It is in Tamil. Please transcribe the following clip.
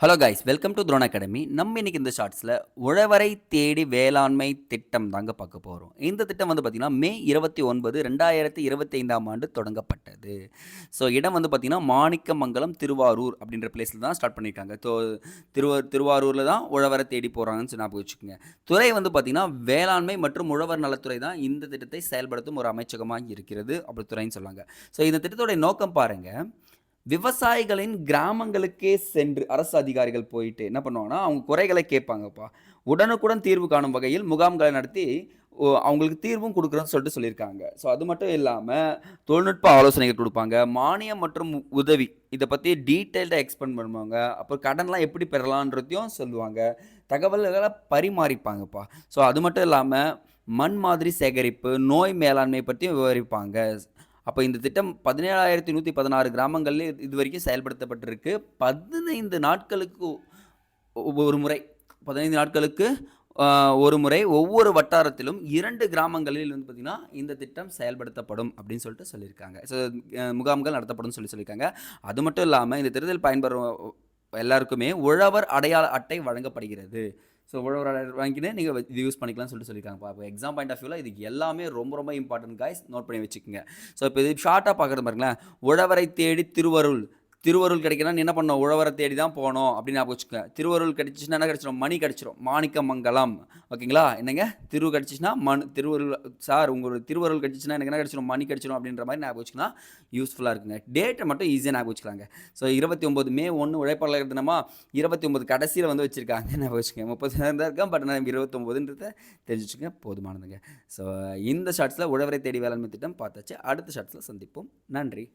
Hello guys, welcome to drone academy. நம்ம இன்னைக்கு இந்த ஷார்ட்ஸில் உழவரை தேடி வேளாண்மை திட்டம் தாங்க பார்க்க போகிறோம். இந்த திட்டம் வந்து பார்த்திங்கன்னா மே 29, 2025 தொடங்கப்பட்டது. ஸோ இடம் வந்து பார்த்திங்கன்னா மாணிக்கமங்கலம், திருவாரூர் அப்படின்ற பிளேஸில் தான் ஸ்டார்ட் பண்ணியிருக்காங்க. திருவாரூரில் தான் உழவரை தேடி போகிறாங்கன்னு சொல்லி ஞாபகம் வச்சுக்கோங்க. துறை வந்து பார்த்திங்கன்னா வேளாண்மை மற்றும் உழவர் நலத்துறை தான் இந்த திட்டத்தை செயல்படுத்தும் ஒரு அமைச்சகமாக இருக்கிறது அப்படி துறைன்னு சொல்லாங்க. ஸோ இந்த திட்டத்தோடைய நோக்கம் பாருங்கள், விவசாயிகளின் கிராமங்களுக்கே சென்று அரசு அதிகாரிகள் போயிட்டு என்ன பண்ணுவாங்கன்னா, அவங்க குறைகளை கேட்பாங்கப்பா. உடனுக்குடன் தீர்வு காணும் வகையில் முகாம்களை நடத்தி அவங்களுக்கு தீர்வும் குடுக்குறோம்னு சொல்லிட்டு சொல்லியிருக்காங்க. ஸோ அது மட்டும் இல்லாம, தொழில்நுட்ப ஆலோசனைகள் குடுப்பாங்க. மானியம் மற்றும் உதவி இத பத்தி டீட்டெயில்டா எக்ஸ்பிளைன் பண்ணுவாங்க. அப்புறம் கடன்லாம் எப்படி பெறலான்றதையும் சொல்லுவாங்க. தகவல்கள பரிமாறிப்பாங்கப்பா. ஸோ அது மட்டும் இல்லாம, மண் மாதிரி சேகரிப்பு, நோய் மேலாண்மை பத்தியும் விவரிப்பாங்க. அப்போ இந்த திட்டம் 17,116 கிராமங்கள்ல இதுவரைக்கும் செயல்படுத்தப்பட்டிருக்கு. 15 நாட்களுக்கு ஒரு முறை 15 நாட்களுக்கு ஒரு முறை ஒவ்வொரு வட்டாரத்திலும் 2 கிராமங்களில் வந்து பார்த்தீங்கன்னா, இந்த திட்டம் செயல்படுத்தப்படும் அப்படின்னு சொல்லிட்டு சொல்லியிருக்காங்க. ஸோ முகாம்கள் நடத்தப்படும்னு சொல்லியிருக்காங்க. அது மட்டும் இல்லாம இந்த திட்டத்தில் பயன்பெறும் எல்லாருக்குமே உழவர் அடையாள அட்டை வழங்கப்படுகிறது. ஸோ உழவர் அட்டை வாங்கிட்டு நீங்கள் இது யூஸ் பண்ணிக்கலாம்னு சொல்லியிருக்காங்கப்பா. இப்போ எக்ஸாம் பாயிண்ட் ஆஃப் வியூவில் இதுக்கு எல்லாமே ரொம்ப ரொம்ப இம்பார்ட்டன்ட் காய்ஸ், நோட் பண்ணி வச்சுக்கோங்க. ஸோ இப்போ இது ஷார்ட்டாக பார்க்குறது பாருங்களேன், உழவரை தேடி திருவருள். திருவருள் கிடைக்கணும்னா நீ என்ன பண்ணணும், உழவரை தேடி தான் போகணும் அப்படின்னு ஞாபகம் வச்சுக்கோங்க. திருவருள் கிடைச்சிச்சுன்னா என்ன கிடைச்சிடும், மணி கிடைச்சிடும், மாணிக்கமங்கலம். ஓகேங்களா, என்னங்க திரு கிடைச்சிச்சுன்னா திருவருள். சார் உங்களோட திருவருள் கிடைச்சிச்சுன்னா எனக்கு என்ன கிடைச்சிடும், மணி கிடைச்சிடும் அப்படின்ற மாதிரி ஞாபகம் வச்சுக்கலாம். யூஸ்ஃபுல்லாக இருக்குங்க. டேட்டை மட்டும் ஈஸியாக ஞாபகம் வச்சுக்கலாங்க. ஸோ 29 மே 1 உழைப்பாளர் தினமா 29 கடைசியில் வந்து வச்சுருக்காங்க ஞாபகம் வச்சுக்கோங்க. 30 தான் இருக்கேன், பட் நான் 29ன்றதை தெரிஞ்சு வச்சுக்கோங்க, போதுமானதுங்க. ஸோ இந்த ஷார்ட்ஸில் உழவரை தேடி வேளாண்மை திட்டம் பார்த்தாச்சு. அடுத்த ஷார்ட்ஸில் சந்திப்போம். நன்றி.